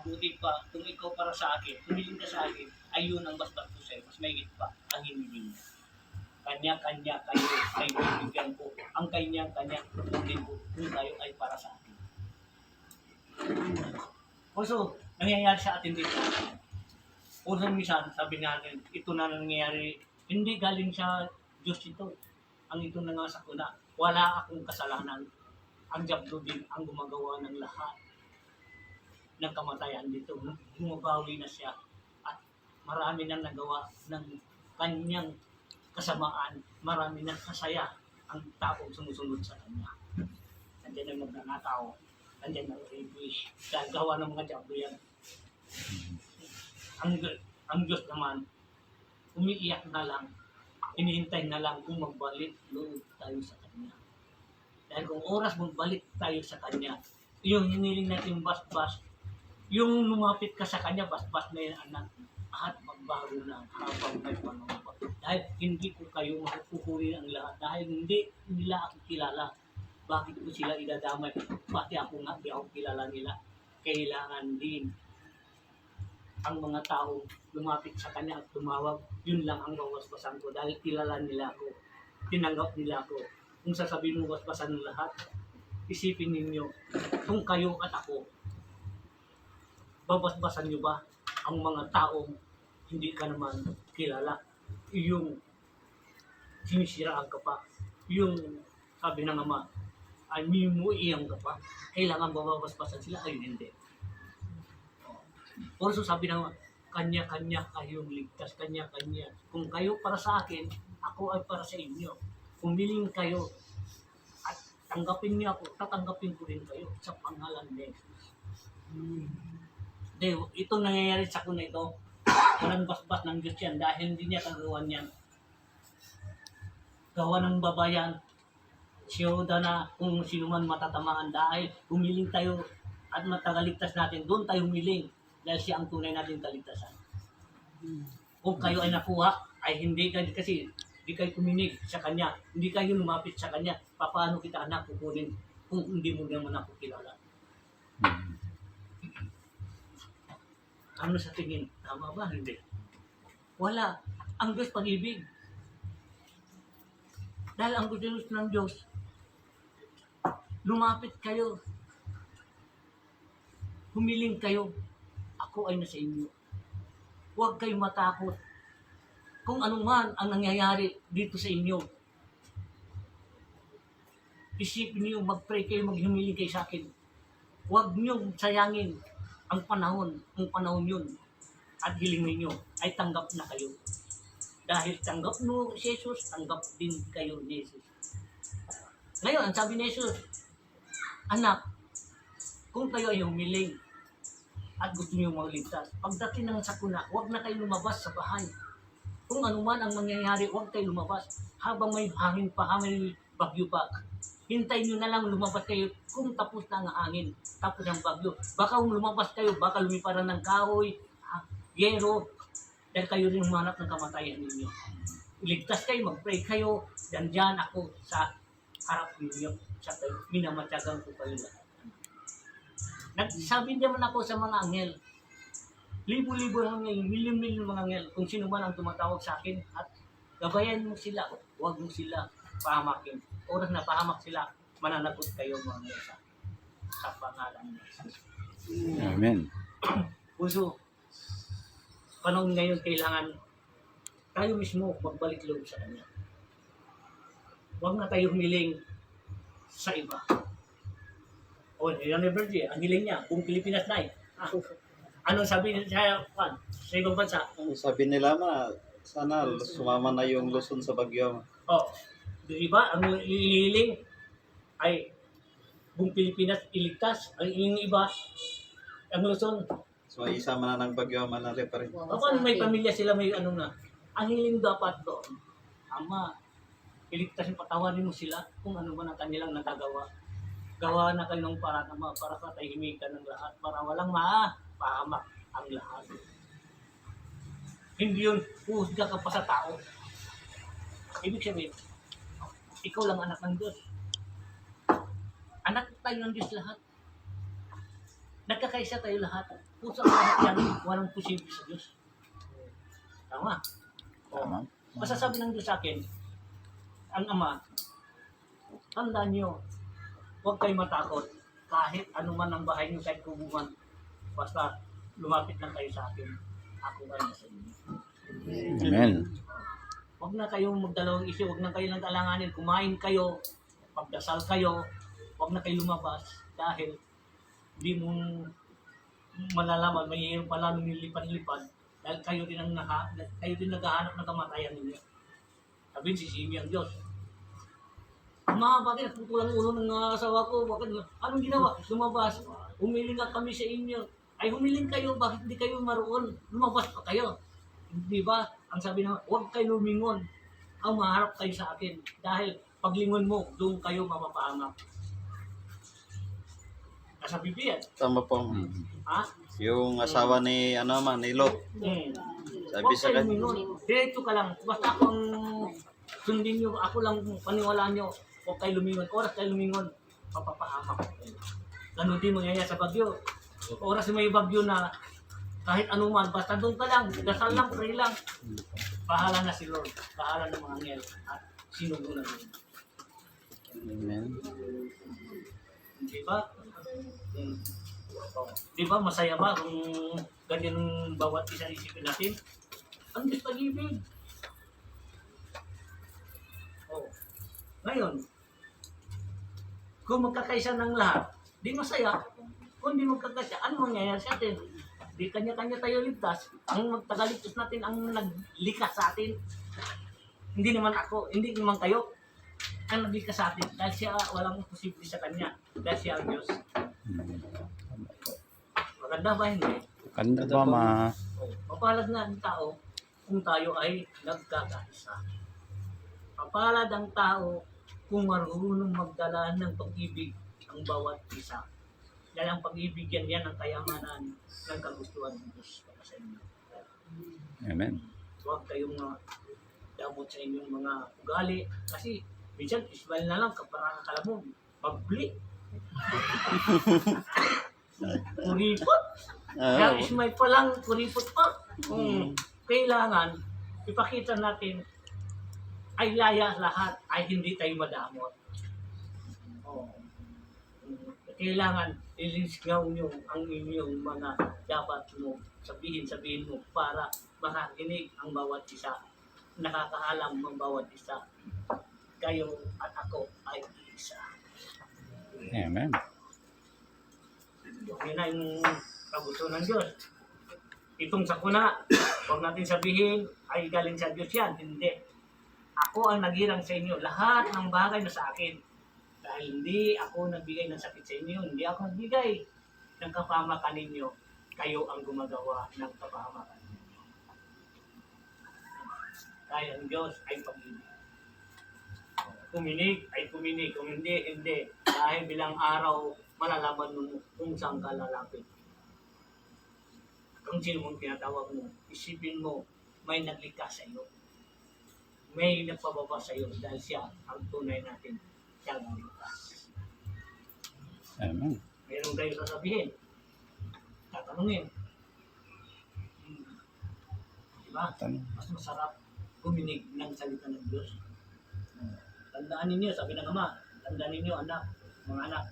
mabuti pa kung ikaw para sa akin, humiling ka sa akin, ayun ang basbas ko sa'yo, mas mahigit pa ang hiniling mo. Kanya-kanya kayo ay bibigyan ko. Ang kanya-kanya kukunin ko kung kayo ay para sa akin. Also, nangyayari sa atin dito. Unang minsan, sabi natin, ito na nangyayari, hindi galing sa Diyos ito. Ang ito na nga sa kuna, wala akong kasalanan. Ang Diablo din ang gumagawa ng lahat ng kamatayan dito. Gumabawi na siya at marami nang nagawa ng kanyang kasamaan. Marami nang kasaya ang taong sumusunod sa kanya. Nandiyan ang magnanakaw, nandiyan ang rapish, dahil gawa ng mga Diablo yan. Ang Diyos naman, umiiyak na lang, hinihintay na lang kung magbalik loob tayo sa Kanya. Dahil kung oras magbalik tayo sa Kanya, yung hiniling natin basbas, yung lumapit ka sa Kanya, basbas na yun anak, at magbago na habang may panahon pa. Dahil hindi ko kayo makukunin ang lahat, dahil hindi nila ako kilala. Bakit ko sila idadamay? Pati ako nga, di ako kilala nila. Kailangan din ang mga tao lumapit sa Kanya at tumawag, yun lang ang mawaspasan ko dahil kilala nila ako, tinanggap nila ako. Kung sasabihin mo waspasan ng lahat, isipin ninyo, kung kayo at ako, babasbasan nyo ba ang mga taong hindi ka naman kilala? Yung sinisiraan ka pa, yung sabi ng Ama, ay mimuiyang ka pa, kailangan babasbasan sila? Ay hindi. Also sabi ng kanya-kanya kayong ligtas, kanya-kanya. Kung kayo para sa akin, ako ay para sa inyo. Humiling kayo at tanggapin niyo ako, tatanggapin ko rin kayo sa pangalan ni Jesus. Ito nangyayari sa kuna ito, walang basbas ng Diyos yan dahil hindi niya kagawan yan. Gawa ng babayan, siyoda na kung sino man matatamaan dahil humiling tayo at matagaligtas natin, doon tayo humiling. Dahil siya ang tunay natin kaligtasan. Kung kayo ay nakuha, ay hindi kayo kasi hindi kayo kuminig sa Kanya, hindi kayo lumapit sa Kanya, paano kita anak kukunin kung hindi mo naman ako kilala? Ano sa tingin? Tama ba? Hindi. Wala. Ang Diyos pag-ibig. Dahil ang gusto ng Diyos, lumapit kayo, humiling kayo, ako ay nasa inyo. Huwag kayong matakot. Kung ano man ang nangyayari dito sa inyo, isipin niyo, mag-pray kayo, maghumiling kayo sa akin. Huwag niyo sayangin ang panahon yun. At hiling ninyo ay tanggap na kayo. Dahil tanggap mo si Jesus, tanggap din kayo ni Jesus. Ngayon, ang sabi ni Jesus, anak, kung kayo ay humiling, at gusto niyo magligtas, pagdating ng sakuna, huwag na kayo lumabas sa bahay. Kung ano man ang mangyayari, huwag kayo lumabas. Habang may hangin pa, habang may bagyo pa, hintayin nyo na lang lumabas kayo kung tapos na ang hangin, tapos ang bagyo. Baka lumabas kayo, baka lumiparan ng kahoy, yero, dahil kayo rin humanap ng kamatayan ninyo. Iligtas kayo, mag-pray kayo, dyan ako sa harap ninyo, sa minamatyagan ko kayo lahat. Nagsabi naman ako sa mga anghel, libo-libo ng anghel, milyon-milyon mga anghel, kung sino man ang tumatawag sa akin at gabayan mo sila, huwag mo sila pahamakin. Oras na pahamak sila, mananagot kayo mga anghel sa pangalan ni Jesus. Amen. Puso, panahon ngayon kailangan tayo mismo magbalik loob sa Kanya. Huwag na tayo humiling sa iba. O, yung Virgie, ang hiling niya, kung Pilipinas na anong sabi niya sa ibang bansa? Sabi nila sana sumama na yung Luzon sa bagyo. Di ba? Ang hiling ay kung Pilipinas iligtas, ang iba, ang Luzon. So isama na ng bagyo man na rin. Kung may pamilya sila, may ano na. Ang hiling dapat doon, Ama, iligtas yung patawarin mo sila kung ano ba ang kanilang nagagawa. Gawa na kayo ng para sa tahimikan ng lahat, para walang mapahamak ang lahat. Hindi yun, husga ka pa sa tao. Ibig sabihin, ikaw lang anak ng Diyos. Anak tayo ng Diyos lahat. Nagkakaisa tayo lahat. Kung sa lahat yan, walang posible sa Diyos. Tama? Tama. Masasabi ng Diyos sa akin, ang Ama, tandaan nyo, huwag kayo matakot. Kahit ano man ang bahay nyo, kahit kubungan, basta lumapit lang kayo sa akin. Ako ay nasa inyo. Amen. Huwag na kayong magdalawang isip, huwag na kayo nang alanganin. Kumain kayo, pagdasal kayo, huwag na kayo lumabas dahil hindi mo malalaman, mayroon pala nilipad-lipad dahil kayo din kayo din naghahanap ng kamatayan ninyo. Sabihin, sisimi ang Diyos. Ma, bakit nagputulang ulo ng asawa ko? Bakit? Anong ginawa? Lumabas. Humiling nga kami sa inyo. Ay, humiling kayo. Bakit hindi kayo maroon? Lumabas pa kayo. Di ba? Ang sabi naman, huwag kayo lumingon. Ang maharap kayo sa akin. Dahil paglingon mo, doon kayo mapapahamak. Nasa Biblia. Tama po. Ha? Yung asawa ni, ni Lot. Sabi Huwag sa kayo kanya. lumingon. Diretso ka lang. Basta akong sundin nyo. Ako lang paniwalaan nyo. Huwag kayo lumingon. Oras kayo lumingon, mapapahamak kayo. Ganun din mangyayari sa bagyo. Oras na may bagyo na kahit anuman, basta doon ka lang, dasal lang, pray lang. Bahala na si Lord. Bahala ng mga angel. At sinugunan din. Amen. Di ba? Di ba masaya ba kung ganyan ang bawat isa isipin natin? Ang Diyos pag-ibig. Oh. Ngayon, kung magkakaisa ng lahat, di masaya. Kung di magkakaisa, ano mangyayari sa atin? Di kanya-kanya tayo ligtas. Ang magtagaligtas natin ang naglikas sa atin. Hindi naman ako, hindi naman kayo ang naglikas sa atin. Dahil siya walang posible sa kanya. Dahil siya ang Diyos. Maganda ba hindi? Ganda ba, ma? Mapalad nga ang tao kung tayo ay nagkakaisa. Mapalad ang tao kung marunong magdala ng pag-ibig ang bawat isa. Dahil ang pag-ibig yan ang kayamanan ng kagustuhan ng Diyos para sa inyo. Amen. Huwag kayong damot sa inyong mga ugali. Kasi minsan, ismail na lang para akala mo, mabli. Kuripot. Kaya ismail pa lang, kuripot pa. Kailangan, ipakita natin, ay laya lahat, ay hindi tayo madamot. Kailangan ilisgaw nyo ang inyong mga dapat mo sabihin mo para makakinig ang bawat isa. Nakakaalam ang bawat isa. Kayo at ako ay isa. Amen. Yun na yung kagusto ng Diyos. Itong sakuna, huwag natin sabihin ay galing sa Diyos yan. Hindi. Ako ang naghirang sa inyo. Lahat ng bagay na sa akin. Dahil hindi ako nagbigay ng sakit sa inyo, hindi ako nagbigay ng kapahamakan ninyo, kayo ang gumagawa ng kapahamakan ninyo. Dahil ang Diyos ay pag-ibig. Kuminig ay kuminig, kung hindi, hindi. Dahil bilang araw, malalaman mo kung saan ka lalapit. Kung sino mong tinatawag mo, isipin mo, may naglikas sa iyo. May nagpababa sa iyo dahil siya ang tunay natin. Siya ang ligtas. Amen. Meron kayo sasabihin. Tatanungin. Diba? Mas masarap kuminig ng salita ng Diyos. Tandaan ninyo, sabi ng Ama, tandaan ninyo anak, mga anak,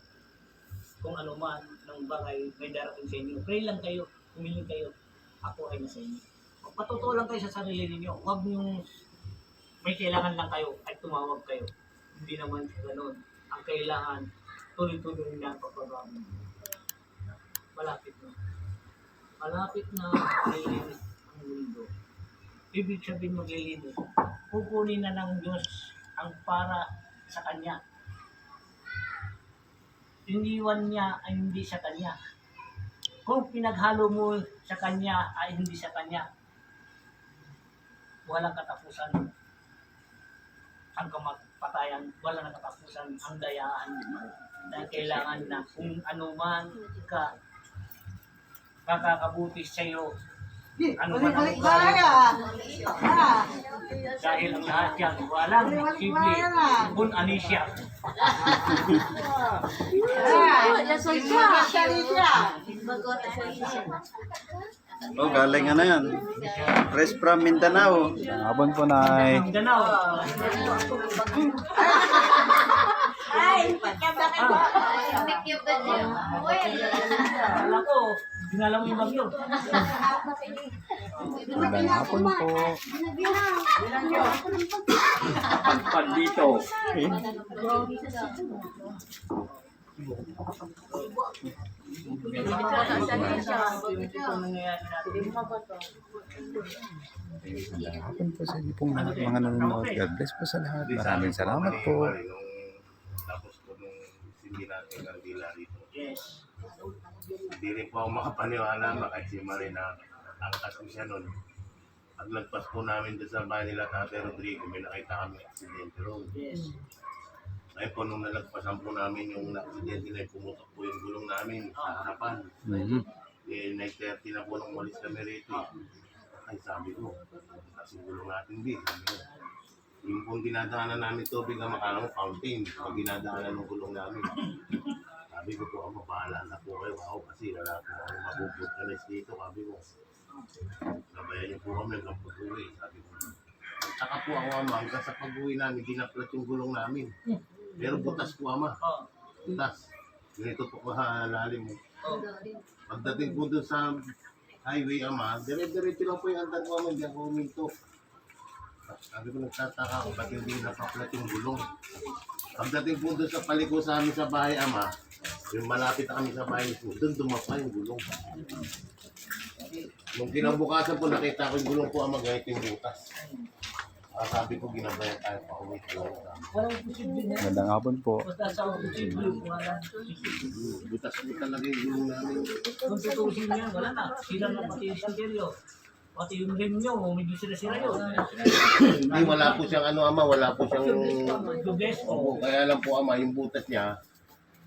kung ano man ng bagay may darating sa inyo. Pray lang kayo, humiling kayo, ako ay nasa inyo. Patutuo lang kayo sa sarili ninyo. Huwag niyong may kailangan lang kayo ay tumawag kayo. Hindi naman ganoon. Ang kailangan, tuloy-tuloy na ang pagbabago. Malapit na. Malapit na maglilinis ang mundo. Ibig sabihin maglilinis. Kukunin na ng Diyos ang para sa Kanya. Iniwan niya ay hindi sa Kanya. Kung pinaghalo mo sa Kanya ay hindi sa Kanya, walang katapusan ang kamatayan, wala nang katapusan ang dayaan. Dahil kailangan na kung ano man kakakabuti sa iyo, Ano ba naman tayo? Dahil ang lahat yan, walang simple kung anisya. Oh, galing ano yan. Fresh from Mindanao. Hapon po, Nay. Mindanao. Akala ko, dinala mo yung bagyo. Magandang hapon po. Pagpag dito. Magandang hapon po sa inyo pong lahat, mga nanonood. God bless po sa lahat. Maraming salamat po. Tapos po nung hindi natin kandila rito. Yes. Hindi rin po ako makapaniwala kahit si Marina angkat ko siya nun. Paglagpas po namin doon sa bahay nila Tate Rodrigo, may nakita kami aksidente roon. Yes. Ngayon po nung nalagpasan po namin yung aksidente na pumutok po yung gulong namin sa harapan. Mhm. Eh, 9:30 na po nung walis kami rito. Ay sabi ko, kasi gulong natin din. Sabi ko, yung pong dinadaanan namin tubig na makala mo fountain, pag dinadaanan ng gulong namin. Sabi ko po, ako bahala na po kayo ako kasi wala po ako mabubot ka na dito. Sabi ko, nabayan niyo po kami hanggang pag-uwi. Sabi ko, nagtaka po ako ama, hanggang sa pag-uwi namin, dinaplat yung gulong namin. Pero butas po ama, Oh. butas. Ganito po kahalalim mo. Oh. Pagdating po doon sa highway ama, dire-diretso lang po yung andag ko ama, hindi ako huminto. Sabi ko, nagtataka ako, ba't hindi napaplat yung gulong? Pagdating po doon sa paliko sa amin sa bahay ama, yung malapit na kami sa bahay mismo, doon dumapa yung gulong. Nung kinabukasan po, nakita ko yung gulong po ama, ganito yung butas. Sabi ko, ginabayan tayo pa uwi. Walang posible na. Magandang hapon po. Basta sa posible, wala. Butas po talaga yung gulong namin. Kung tutusin niya, wala na. Sila na pati yung seryo. Pati yung rim nyo, medyo sila yun. Hindi, wala po siyang ano ama, wala po siyang... Dubles Oo, o. kaya lang po ama, yung butas niya,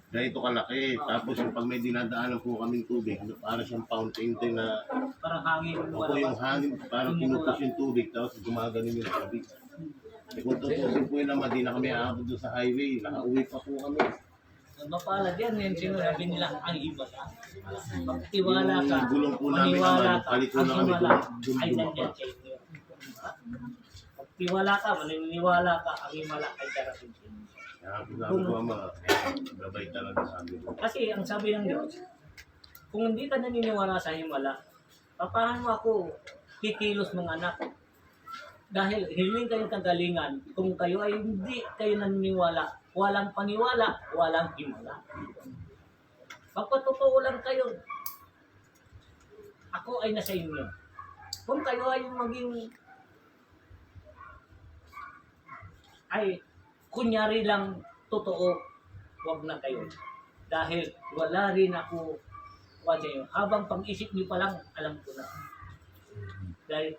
ganito kalaki. Tapos yung pag may dinadaanan po kaming tubig, para siyang fountain din na Parang hangin. ako yung hangin, parang pinutos yung tubig, tapos gumagaling yung tubig. E kung tutusin po yun naman, di na kami aabot doon sa highway, nakauwi pa po kami. Mapalad yan, yan sinasabi nila ang iba ka. Pagtiwala ka, Yung gulong po namin maniwala naman, ka, paliko ang na kami himala doon ay dumapa. nandyan sa inyo. Pagtiwala ka, maniniwala ka, ang himala ay darating sa inyo. Kaya sabi ko ama, gabay talaga sabi ko. Kasi ang sabi ng Diyos, kung hindi ka naniniwala sa himala, paano ako kikilos mga anak? Dahil hiling kayong kagalingan, kung kayo ay hindi kayo naniniwala, walang paniwala, walang himala. Pagpatotoo lang kayo, ako ay nasa inyo. Kung kayo ay maging ay kunyari lang totoo, wag na kayo. Dahil wala rin ako wag kayo. Habang pag-isip niyo pa lang, alam ko na. Dahil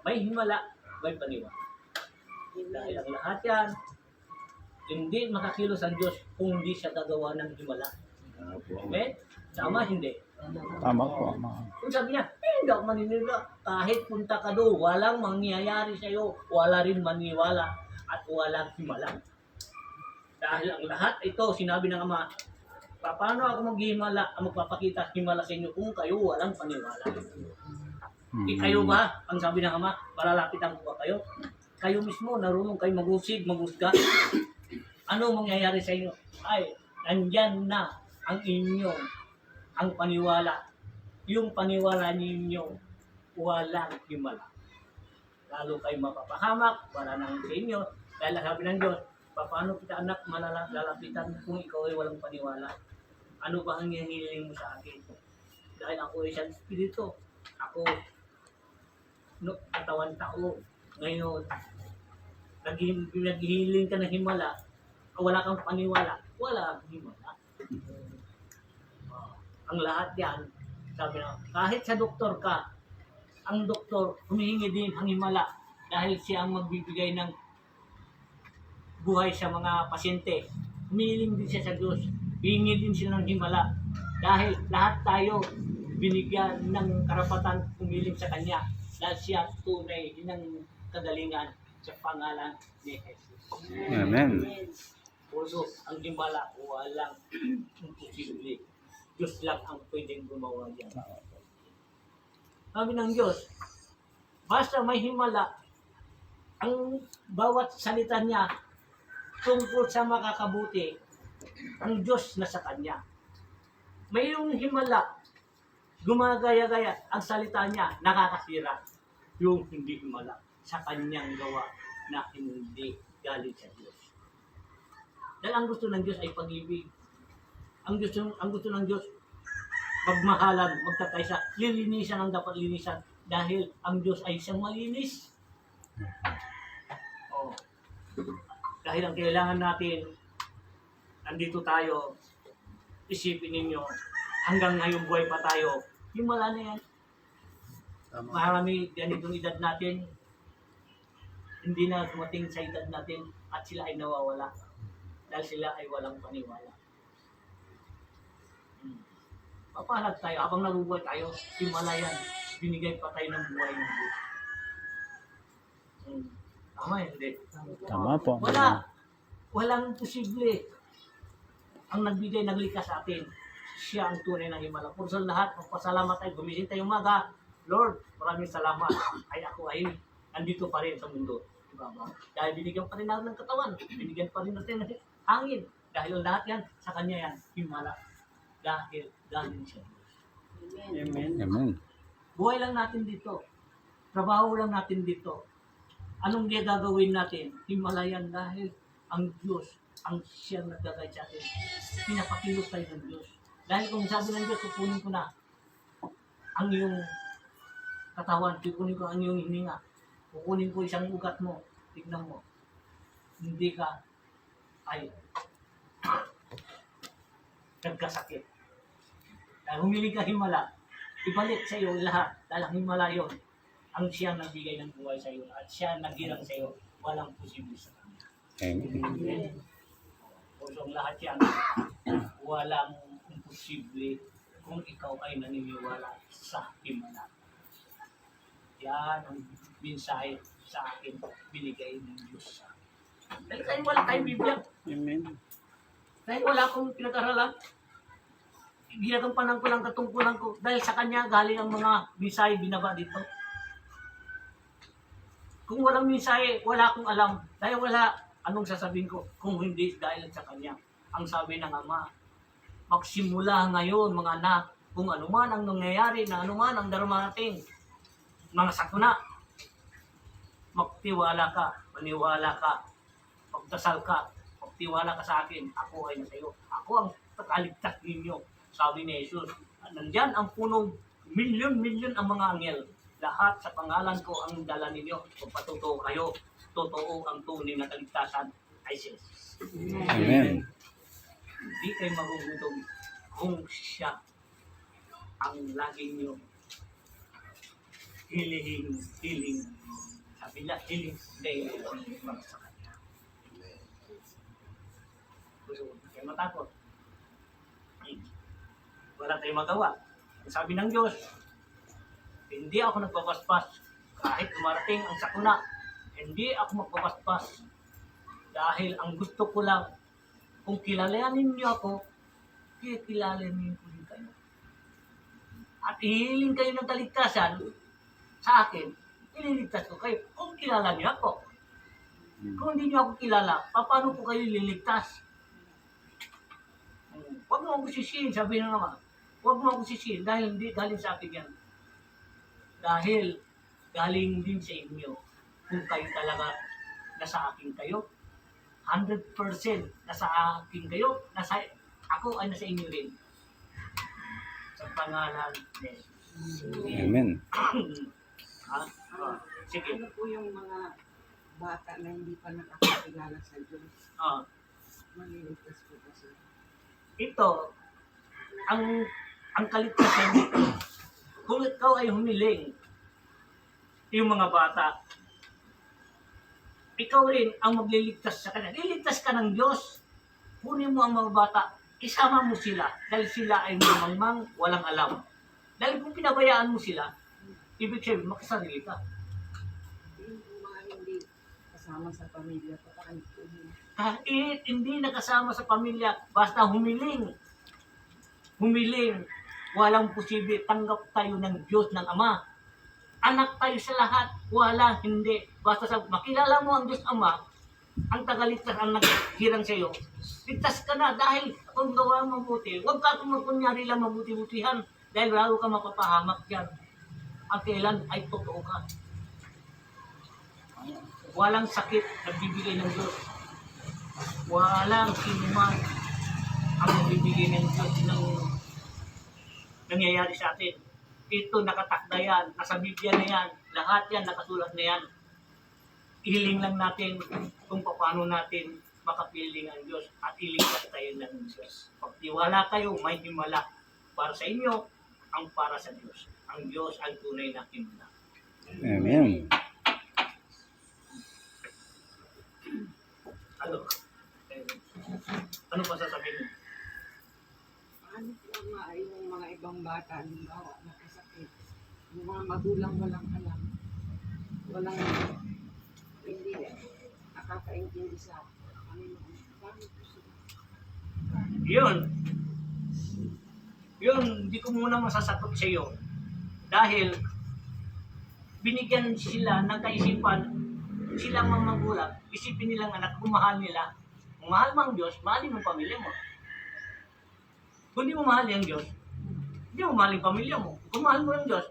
may himala, may paniwala. Dahil ang lahat yan, hindi makakilos ang Diyos kung hindi siya gagawa ng himala. Okay? Tama, hindi. Tama po, ama. Kung sabi niya, hindi ako maniniwala. Kahit punta ka doon, walang mangyayari sa'yo, wala rin maniwala at walang himala. Dahil ang lahat ito, sinabi ng Ama, paano ako magpapakita himala sa inyo kung kayo walang paniwala? Kayo ba, ang sabi ng Ama, malalapitan ko ba kayo? Kayo mismo, narunong kayo magusig, magusga. Ano mangyayari sa inyo? Ay, nandyan na ang inyong, ang paniwala. Yung paniwala ninyo, walang himala. Lalo kayo mapapahamak, wala nang sa inyo. Dahil sabi ng Diyos, paano kita anak malalapitan kung ikaw ay walang paniwala? Ano ba ang hinihiling mo sa akin? Dahil ako ay isang espiritu. Ako, katawan tao. Ngayon, naghihiling ka ng himala, wala kang paniwala, wala kang himala. Ang lahat yan, sabi na, kahit sa doktor ka, ang doktor humihingi din ang himala dahil siya ang magbibigay ng buhay sa mga pasyente. Humihiling din siya sa Diyos, hihingi din sila ng himala dahil lahat tayo binigyan ng karapatan pumiling sa Kanya dahil siya tunay ng kagalingan sa pangalan ni Jesus. Amen. Puso ang himala, walang imposible. Diyos lang ang pwedeng gumawa yan. Sabi ng Diyos, basta may himala, ang bawat salita niya tungkol sa makakabuti, ang Diyos na sa Kanya. Mayroong himala, gumagaya-gaya, ang salita niya nakakasira. Yung hindi himala, sa Kanyang gawa na hindi galing sa Diyos. Dahil ang gusto ng Diyos ay pag-ibig. Ang gusto ng Diyos, magmahalan, magkakaisa, lilinisan ang dapat linisan dahil ang Diyos ay isang malinis. Oh. Dahil ang kailangan natin, nandito tayo, isipin ninyo, hanggang ngayong buhay pa tayo, himala na yan. Tama. Marami ganitong edad natin, hindi na dumating sa edad natin at sila ay nawawala dahil sila ay walang paniwala. Papalad tayo, habang nabubuhay tayo, himala yan, binigay pa tayo ng buhay ng Diyos. Tama, hindi. Tama po. Walang posible. Ang nagbigay, naglikas sa atin, siya ang tunay ng himala. Kung sa lahat, magpasalamat tayo, gumising tayo umaga, Lord, maraming salamat. Ay ako ay nandito pa rin sa mundo. Diba ba? Dahil binigyan pa rin natin ng katawan, binigyan pa rin natin ng hangin. Dahil lahat yan, sa Kanya yan, himala. Dahil galing siya. Amen. Amen. Buhay lang natin dito. Trabaho lang natin dito. Anong gagawin natin? Himalayan dahil ang Diyos, ang siyang nagdagay sa atin. Pinapakilos tayo ng Diyos. Dahil kung sabi ng Diyos, kukunin ko na ang iyong katawan, kukunin ko ang iyong hininga, kukunin ko isang ugat mo, tignan mo, hindi ka ay nagkasakit. Dahil humiling ka himala, ibalik sa iyo lahat, dahil ang himala yun, ang siyang nagbigay ng buhay sa iyo at siya naghirang sa iyo, walang posible sa kanya. Amen. Pusong lahat yan, walang imposible kung ikaw ay naniniwala sa himala. Yan ang mensahe sa akin, binigay ng Diyos sa akin. Dahil tayo wala tayong Biblia, Amen. dahil wala akong pinag-aralan, ginagampanan ko lang katungkulan ko, dahil sa Kanya galing ang mga mensahe binaba dito. Kung walang mensahe, wala akong alam. Dahil wala, anong sasabihin ko kung hindi dahil sa Kanya. Ang sabi ng Ama, magsimula ngayon mga anak, kung anuman ang nangyayari, na anuman ang daramating, mga sakuna, magtiwala ka, maniwala ka, magdasal ka, magtiwala ka sa akin, ako ay nasa iyo. Ako ang takaligtas ninyo, sabi ni Jesus. Nandyan ang punong milyon-milyon ang mga anghel. Lahat sa pangalan ko ang dala ninyo. Kung patutuo kayo, totoo ang tunay na kaligtasan ay si Jesus. Amen. Hindi kayo magugutom kung siya ang laging nyo hiling. Sabi niya, hiling dahil para sa Kanya. Gusto ko kayo matakot. Wala tayong magawa. Sabi ng Diyos, hindi ako nagpapaspas kahit dumarating ang sakuna. Hindi ako magpapaspas dahil ang gusto ko lang, kung kilalanin niyo ako, kilalanin ko din kayo. At ihiling kayo ng kaligtasan sa akin, ililigtas ko kayo kung kilala niyo ako. Kung hindi niyo ako kilala, paano ko kayo liligtas? Huwag mo ako sisihin, sabi na naman. Huwag mo ako sisihin dahil hindi galing sa akin yan. Dahil galing din sa inyo kung kayo talaga nasa akin kayo. 100% nasa akin kayo, ako ay nasa inyo rin. Sa pangalan ni Jesus. Amen. Sige. Ano po yung mga bata na hindi pa nakakakilala sa Diyos? Maliligtas po ba sila? Ito, ang kaligtasan dito, kung ikaw ay humiling, yung mga bata, ikaw rin ang magliligtas sa kanila. Liligtas ka ng Diyos. Kunin mo ang mga bata, isama mo sila, dahil sila ay mamang walang alam. Dahil kung pinabayaan mo sila, ibig sabihin, makasarili ka. Yung mga hindi kasama sa pamilya, paano po yun? Kahit hindi nakasama sa pamilya, basta humiling. Humiling. Walang posible, tanggap tayo ng Diyos ng Ama. Anak tayo sa lahat, wala, hindi. Basta sa makilala mo ang Diyos Ama, ang tagaligtas ang naghirang sa iyo, ligtas ka na dahil kung gawa mo mabuti, huwag ka kung magkunyari lang mabuti-butihan dahil lalo ka mapapahamak dyan. Ang kailan ay totoo ka. Walang sakit na bibigay ng Diyos. Walang sinuman ang bibigay ng Diyos ng nangyayari sa atin. Ito nakatakda yan, nasa Biblia na yan, lahat yan nakasulat na yan. Ihiling lang natin kung paano natin makapiling ang Diyos at iligtas tayo ng Diyos. Pagtiwala kayo, may himala para sa inyo, ang para sa Diyos. Ang Diyos ang tunay na himala. Amen. Ano? Ano pa sasabihin mo? Ano po yung mga ibang bata, halimbawa, nakasakit. Yung mga magulang walang alam. Walang, hindi nakakaintindi sa Panginoon. Paano po sila? Yun, hindi ko muna masasagot sa iyo. Dahil, binigyan sila ng kaisipan, silang mga magulang, isipin nilang anak, kung mahal nila. Kung mahal mo ang Diyos, mahalin mo ang pamilya mo. Kung di mo mahal ang Diyos, hindi mo mahal ang pamilya mo. Kung mahal mo ang Diyos,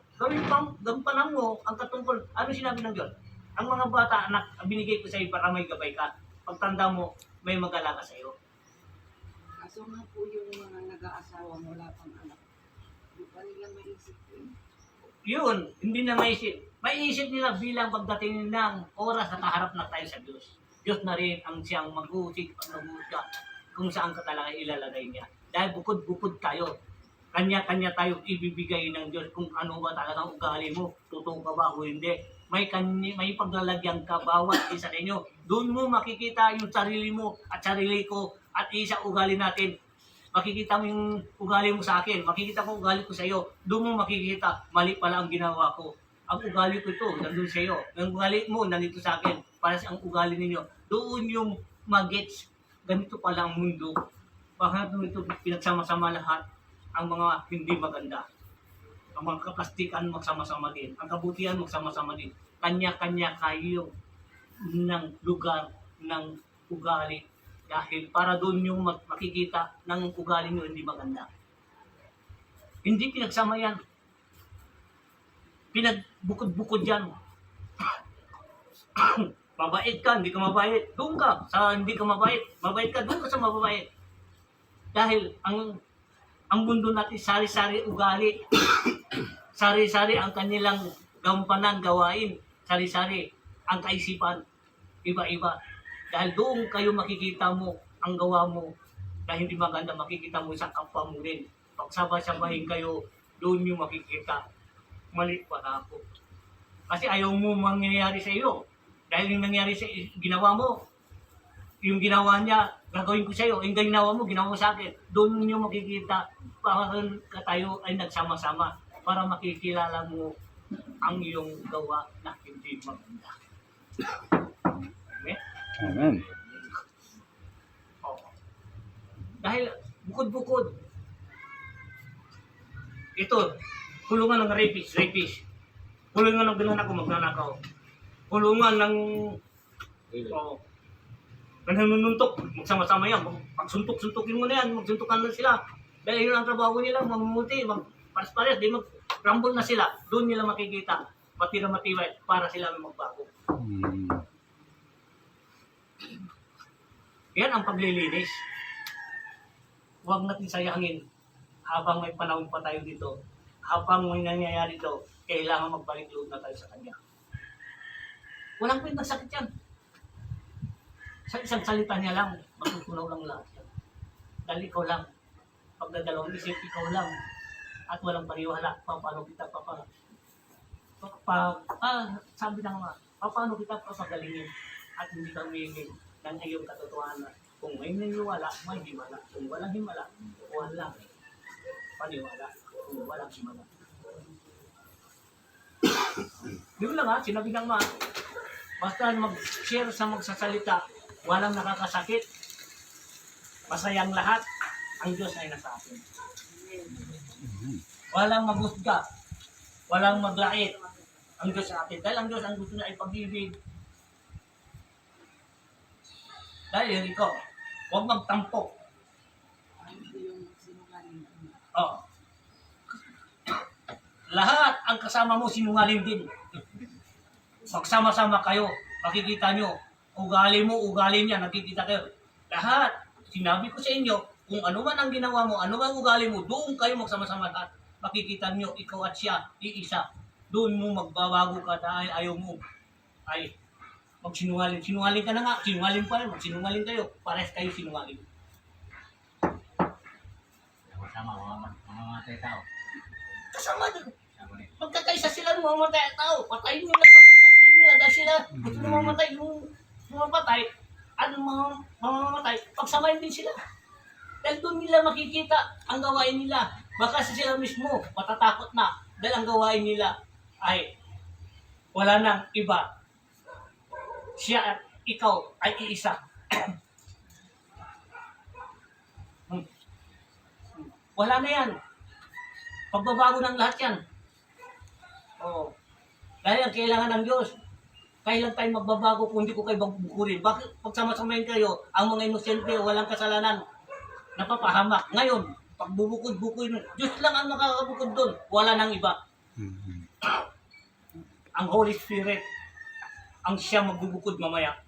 gampanan mo ang katungkol. Ano sinabi ng Diyos? Ang mga bata, anak, binigay ko sa iyo para may gabay ka. Pagtanda mo, may mag-alaga sa iyo. Kaso nga po yung mga nag-aasawa, wala pang anak. Hindi pa nila maisip yun. Yun, hindi na maisip. Maiisip nila bilang pagdating ng oras na kaharap na tayo sa Diyos. Diyos na rin ang siyang mag-uusig at mag-uusga kung saan ka talaga ilalagay niya. Dahil bukod-bukod tayo. Kanya-kanya tayo ibibigay ng Diyos kung ano ba talagang ugali mo. Totoo ka ba o hindi. May paglalagyan ka bawat isa sa inyo. Doon mo makikita yung sarili mo at sarili ko at isa ugali natin. Makikita mo yung ugali mo sa akin. Makikita ko ugali ko sa iyo. Doon mo makikita mali pala ang ginawa ko. Ang ugali ko ito, nandun sa iyo. Ang ugali mo, nandito sa akin. Para sa ang ugali ninyo. Doon yung magets. Ganito pala ang mundo. Bakit ito pinagsama-sama lahat ang mga hindi maganda. Ang mga kaplastikan magsama-sama din. Ang kabutihan magsama-sama din. Kanya-kanya kayo ng lugar ng ugali. Dahil para doon yung makikita ng ugali nyo hindi maganda. Hindi pinagsama yan. Pinagbukod-bukod yan. Mabait ka, hindi ka mabait. Doon ka sa hindi ka mabait. Mabait ka, doon ka sa mababait. Dahil ang mundo natin sari-sari ugali. Sari-sari ang kanilang gampanan, gawain. Sari-sari ang kaisipan. Iba-iba. Dahil doon kayo makikita mo ang gawa mo na hindi maganda, makikita mo sa kapwa mo rin. Pag sabay-sabahin kayo, doon yung makikita. Mali pala ako. Kasi ayaw mo mangyayari sa iyo. Dahil yung nangyari sa ginawa mo, yung ginawa niya, gagawin ko sa iyo. Yung ginawa mo sa akin. Doon nyo makikita parang tayo ay nagsama-sama para makikilala mo ang iyong gawa na hindi maganda. Okay? Amen. Oo. Dahil bukod-bukod, ito, kulungan ng rapist. Kulungan ng magnanakaw. Kulungan ng nanununtok, magsama-sama yan. Pagsuntok-suntokin mo na yan, magsuntukan na sila. Dahil yun ang trabaho nila, mamumuti, pares-pares, di mag-rumble na sila. Doon nila makikita, matira matibay, para sila magbago. Yan ang paglilinis. Huwag natin sayangin habang may panahon pa tayo dito. Habang may nangyayari dito, kailangan magbalik loob na tayo sa Kanya. Walang kwentang sakit yan. Sa isang salita niya lang, matutunaw lang lahat yan. Dahil ikaw lang, pagdadalawang isip, ikaw lang, at walang paniwala, paano kita sabi na nga, paano kita papagalingin at hindi ka umingin ng iyong katotohanan. Kung may naniwala, may himala. Kung walang himala, walang paniwala. Kung walang himala. Yun lang ha, sinabi ng ma. Basta mag-share sa magsasalita, walang nakakasakit. Masayang lahat, ang Diyos ay nasa atin. Walang maghusga, walang maglait. Ang Diyos sa atin. Dahil ang Diyos ang gusto niya ay pag-ibig. Dahil ikaw, huwag magtampo. Yung sinungaling. Oh. Lahat ang kasama mo sinungaling din. Magsama-sama kayo, makikita nyo. Ugali mo, ugali niya, nakikita kayo. Lahat. Sinabi ko sa inyo, kung ano man ang ginawa mo, ano man ugali mo, doon kayo magsama-sama lahat. Makikita nyo, ikaw at siya, iisa. Doon mo magbabago ka dahil ayaw mo. Ay, magsinungaling. Sinungaling ka na nga, sinungaling pa rin, magsinungaling kayo. Pares kayo sinungaling. Sama mga tao. Kasama din. Magkakaisa sila ng mga matay tao. Patayin nila pa ang sarili nila dahil sila gusto mamatay yung mga patay at mga mamatay. Pagsamahin din sila. Dahil doon nila makikita ang gawain nila. Baka sila mismo matatakot na dahil ang gawain nila ay wala nang iba. Siya at ikaw ay iisa. Wala na yan. Pagbabago ng lahat yan. Oo. Dahil ang kailangan ng Diyos, kailan tayo magbabago kung hindi ko kayo bukurin? Bakit pagsama-samahin kayo, ang mga inosente, walang kasalanan, napapahamak. Ngayon, pagbubukod-bukod, Diyos lang ang makakabukod doon. Wala nang iba. Ang Holy Spirit, ang siya magbubukod mamaya.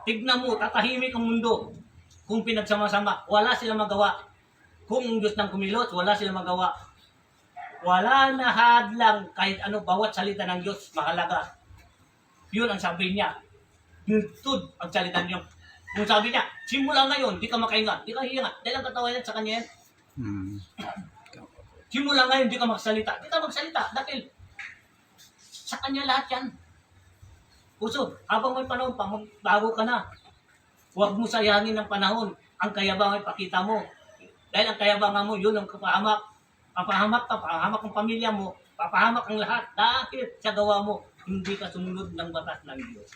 Tignan mo, tatahimik ang mundo. Kung pinagsama-sama, wala silang magawa. Kung ang Diyos nang kumilos, wala silang magawa. Wala na hadlang kahit ano, bawat salita ng Diyos, mahalaga. Yun ang sabi niya. Yuntud ang salita niyo. Kung sabi niya, simula ngayon, di ka makahinga, di ka hihinga. Dahil ang katawan niya sa kanya yan. Simula ngayon, di ka magsalita. Di ka magsalita dahil sa kanya lahat yan. Puso, habang may panahon pa, magbago ka na. Huwag mo sayangin ng panahon. Ang kayabangan ay pakita mo. Dahil ang kayabangan mo, yun ang kapahamak. Papahamak ka, papahamak ang pamilya mo, papahamak ang lahat. Dahil sa gawa mo, hindi ka sumunod ng batas ng Diyos.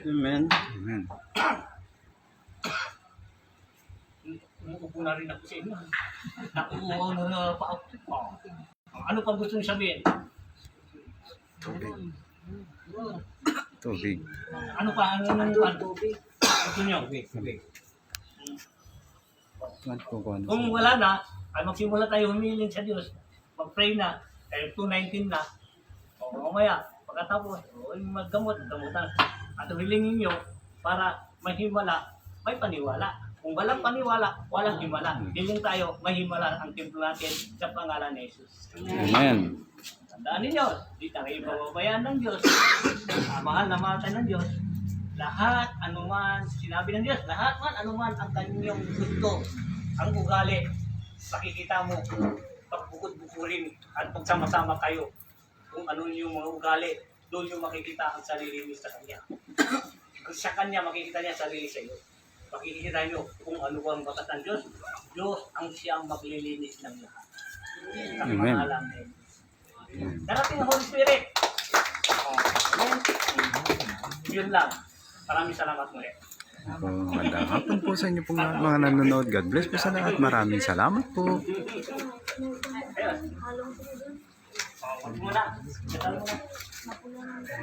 Amen. Amen. Umuupo na rin ako sa inyo. Nakuuhaw na pa ako. Ano pang gusto niyo sabihin? Tubig. Tubig. Ano pa? Ano gusto niyo? Kung wala na, ay magsimula tayo humiling sa Diyos. Mag-pray na. Dahil 2:19 na. O mamaya, pagkatapos, maggamot, gamutan. At hilingin niyo para may himala, may paniwala. Kung walang paniwala, walang himala. Hiling tayo, may himala ang templo natin sa pangalan ni Jesus. Amen. Tandaan ninyo, di tayo ipababayaan ng Diyos. Mahal na mahal tayo ng Diyos. Lahat, anuman, sinabi ng Diyos, lahat man, anuman ang kanyang gusto, ang ugali, makikita mo, pagbukod-bukurin at pagsama-sama kayo. Kung ano yung mga ugali, doon yung makikita ang sarili niyo sa Kanya. Kung sa Kanya, makikita niya sarili sa iyo. Makikita niyo kung ano ang batas ng Diyos. Diyos ang siyang maglilinis ng lahat. Sa Amen. pangalan niya. Darating ang Holy Spirit. Amen. Yun lang. Maraming salamat muli. Ako, magandang hapon po sa inyo pong lahat, mga nanonood. God bless po sa lahat. Maraming salamat po. Ayun. Wag muna. Ito muna.